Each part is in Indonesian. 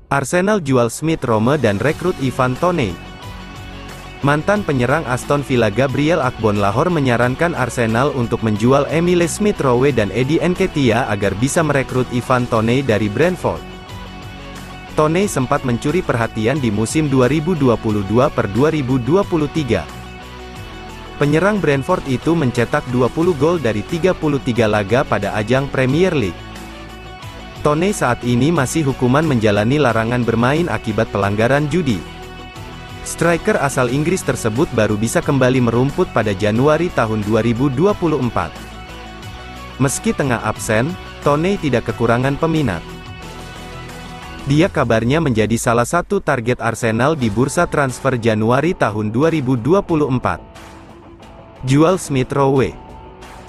Arsenal jual Smith Rowe dan rekrut Ivan Toney. Mantan penyerang Aston Villa Gabriel Agbonlahor menyarankan Arsenal untuk menjual Emile Smith Rowe dan Eddie Nketiah agar bisa merekrut Ivan Toney dari Brentford. Toney sempat mencuri perhatian di musim 2022/2023. Penyerang Brentford itu mencetak 20 gol dari 33 laga pada ajang Premier League. Toney saat ini masih hukuman menjalani larangan bermain akibat pelanggaran judi. Striker asal Inggris tersebut baru bisa kembali merumput pada Januari tahun 2024. Meski tengah absen, Toney tidak kekurangan peminat. Dia kabarnya menjadi salah satu target Arsenal di bursa transfer Januari tahun 2024. Jual Smith Rowe.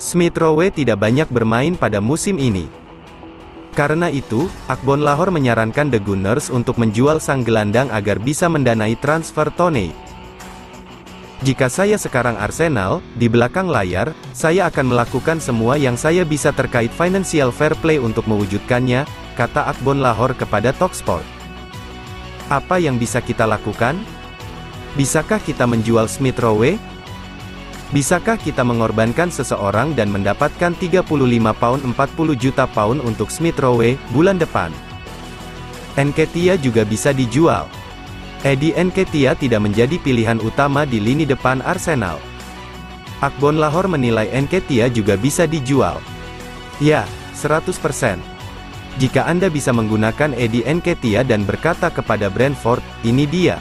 Smith Rowe tidak banyak bermain pada musim ini. Karena itu, Agbonlahor menyarankan The Gunners untuk menjual sang gelandang agar bisa mendanai transfer Toney. Jika saya sekarang Arsenal, di belakang layar, saya akan melakukan semua yang saya bisa terkait financial fair play untuk mewujudkannya, kata Agbonlahor kepada Talksport. Apa yang bisa kita lakukan? Bisakah kita menjual Smith Rowe? Bisakah kita mengorbankan seseorang dan mendapatkan 35 pound 40 juta pound untuk Smith Rowe, bulan depan? Nketiah juga bisa dijual. Eddie Nketiah tidak menjadi pilihan utama di lini depan Arsenal. Agbonlahor menilai Nketiah juga bisa dijual. Ya, 100%. Jika Anda bisa menggunakan Eddie Nketiah dan berkata kepada Brentford, ini dia.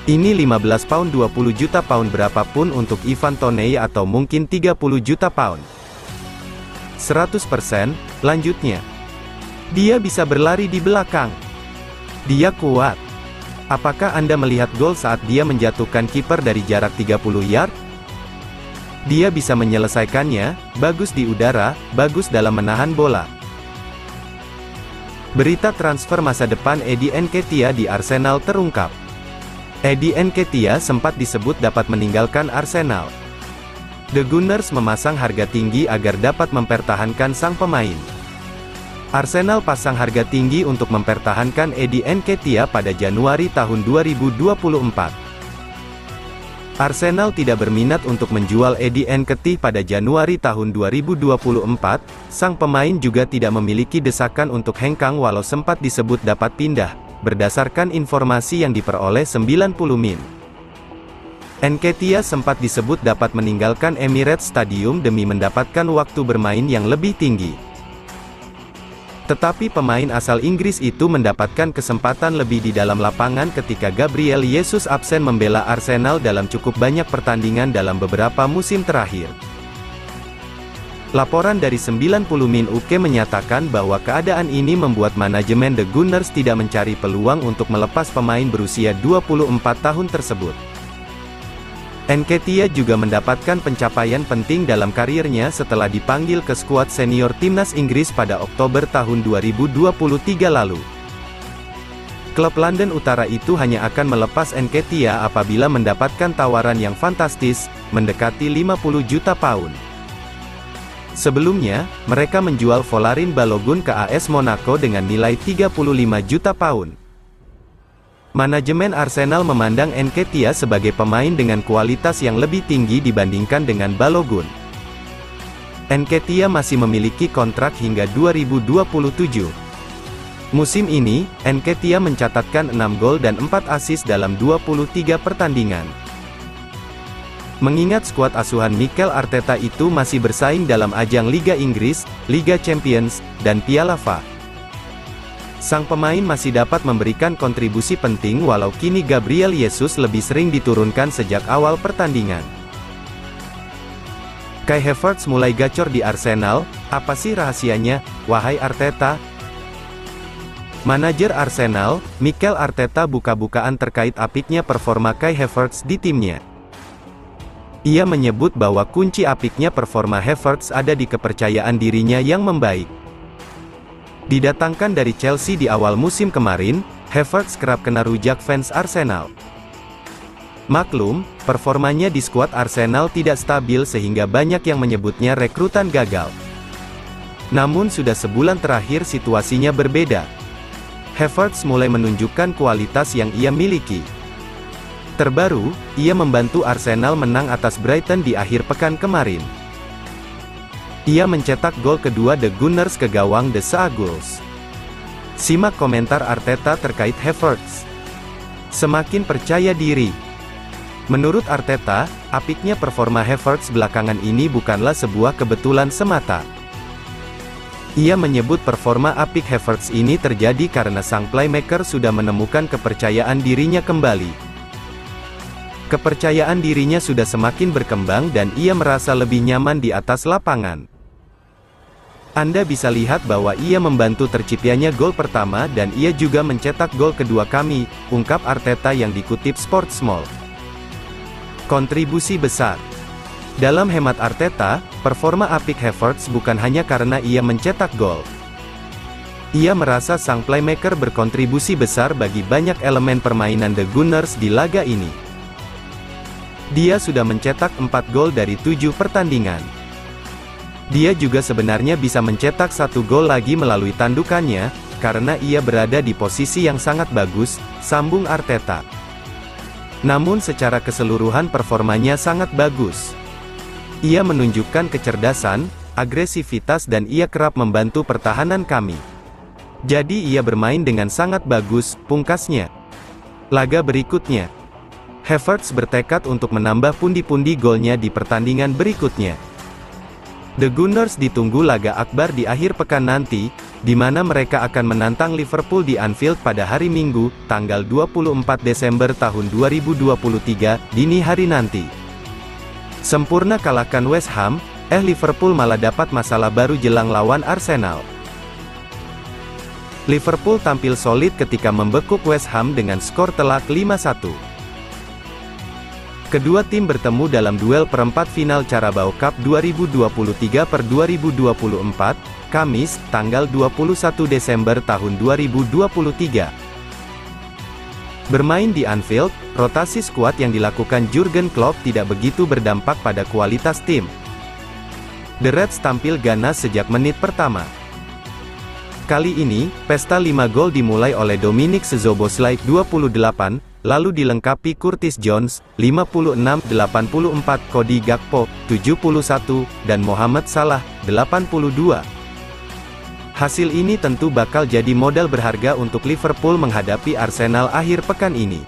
Ini 15 pound 20 juta pound berapapun untuk Ivan Toney atau mungkin 30 juta pound. 100%, lanjutnya. Dia bisa berlari di belakang. Dia kuat. Apakah Anda melihat gol saat dia menjatuhkan kiper dari jarak 30 yard? Dia bisa menyelesaikannya, bagus di udara, bagus dalam menahan bola. Berita transfer masa depan Eddie Nketiah di Arsenal terungkap. Eddie Nketiah sempat disebut dapat meninggalkan Arsenal. The Gunners memasang harga tinggi agar dapat mempertahankan sang pemain. Arsenal pasang harga tinggi untuk mempertahankan Eddie Nketiah pada Januari tahun 2024. Arsenal tidak berminat untuk menjual Eddie Nketiah pada Januari tahun 2024, sang pemain juga tidak memiliki desakan untuk hengkang walau sempat disebut dapat pindah. Berdasarkan informasi yang diperoleh 90 Min. Nketiah sempat disebut dapat meninggalkan Emirates Stadium demi mendapatkan waktu bermain yang lebih tinggi. Tetapi pemain asal Inggris itu mendapatkan kesempatan lebih di dalam lapangan ketika Gabriel Jesus absen membela Arsenal dalam cukup banyak pertandingan dalam beberapa musim terakhir. Laporan dari 90 Min UK menyatakan bahwa keadaan ini membuat manajemen The Gunners tidak mencari peluang untuk melepas pemain berusia 24 tahun tersebut. Nketiah juga mendapatkan pencapaian penting dalam karirnya setelah dipanggil ke skuad senior timnas Inggris pada Oktober tahun 2023 lalu. Klub London Utara itu hanya akan melepas Nketiah apabila mendapatkan tawaran yang fantastis, mendekati 50 juta pound. Sebelumnya, mereka menjual Folarin Balogun ke AS Monaco dengan nilai 35 juta pound. Manajemen Arsenal memandang Nketiah sebagai pemain dengan kualitas yang lebih tinggi dibandingkan dengan Balogun. Nketiah masih memiliki kontrak hingga 2027. Musim ini, Nketiah mencatatkan 6 gol dan 4 assist dalam 23 pertandingan. Mengingat skuad asuhan Mikel Arteta itu masih bersaing dalam ajang Liga Inggris, Liga Champions, dan Piala FA. Sang pemain masih dapat memberikan kontribusi penting walau kini Gabriel Jesus lebih sering diturunkan sejak awal pertandingan. Kai Havertz mulai gacor di Arsenal, apa sih rahasianya, wahai Arteta? Manajer Arsenal, Mikel Arteta buka-bukaan terkait apiknya performa Kai Havertz di timnya. Ia menyebut bahwa kunci apiknya performa Havertz ada di kepercayaan dirinya yang membaik. Didatangkan dari Chelsea di awal musim kemarin, Havertz kerap kena rujak fans Arsenal. Maklum, performanya di skuad Arsenal tidak stabil sehingga banyak yang menyebutnya rekrutan gagal. Namun sudah sebulan terakhir situasinya berbeda. Havertz mulai menunjukkan kualitas yang ia miliki. Terbaru, ia membantu Arsenal menang atas Brighton di akhir pekan kemarin. Ia mencetak gol kedua The Gunners ke gawang The Seagulls. Simak komentar Arteta terkait Havertz. Semakin percaya diri. Menurut Arteta, apiknya performa Havertz belakangan ini bukanlah sebuah kebetulan semata. Ia menyebut performa apik Havertz ini terjadi karena sang playmaker sudah menemukan kepercayaan dirinya kembali. Kepercayaan dirinya sudah semakin berkembang dan ia merasa lebih nyaman di atas lapangan. Anda bisa lihat bahwa ia membantu terciptanya gol pertama dan ia juga mencetak gol kedua kami, ungkap Arteta yang dikutip Sportsmall. Kontribusi besar. Dalam hemat Arteta, performa apik Havertz bukan hanya karena ia mencetak gol. Ia merasa sang playmaker berkontribusi besar bagi banyak elemen permainan The Gunners di laga ini. Dia sudah mencetak 4 gol dari 7 pertandingan. Dia juga sebenarnya bisa mencetak 1 gol lagi melalui tandukannya, karena ia berada di posisi yang sangat bagus, sambung Arteta. Namun secara keseluruhan performanya sangat bagus. Ia menunjukkan kecerdasan, agresivitas dan ia kerap membantu pertahanan kami. Jadi ia bermain dengan sangat bagus, pungkasnya. Laga berikutnya, Havertz bertekad untuk menambah pundi-pundi golnya di pertandingan berikutnya. The Gunners ditunggu laga akbar di akhir pekan nanti, di mana mereka akan menantang Liverpool di Anfield pada hari Minggu, tanggal 24 Desember tahun 2023, dini hari nanti. Sempurna kalahkan West Ham, Liverpool malah dapat masalah baru jelang lawan Arsenal. Liverpool tampil solid ketika membekuk West Ham dengan skor telak 5-1. Kedua tim bertemu dalam duel perempat final Carabao Cup 2023/2024, Kamis, tanggal 21 Desember tahun 2023. Bermain di Anfield, rotasi skuad yang dilakukan Jurgen Klopp tidak begitu berdampak pada kualitas tim. The Reds tampil ganas sejak menit pertama. Kali ini, pesta 5 gol dimulai oleh Dominic Szoboszlai 28, lalu dilengkapi Curtis Jones, 56-84, Cody Gakpo, 71, dan Mohamed Salah, 82. Hasil ini tentu bakal jadi modal berharga untuk Liverpool menghadapi Arsenal akhir pekan ini.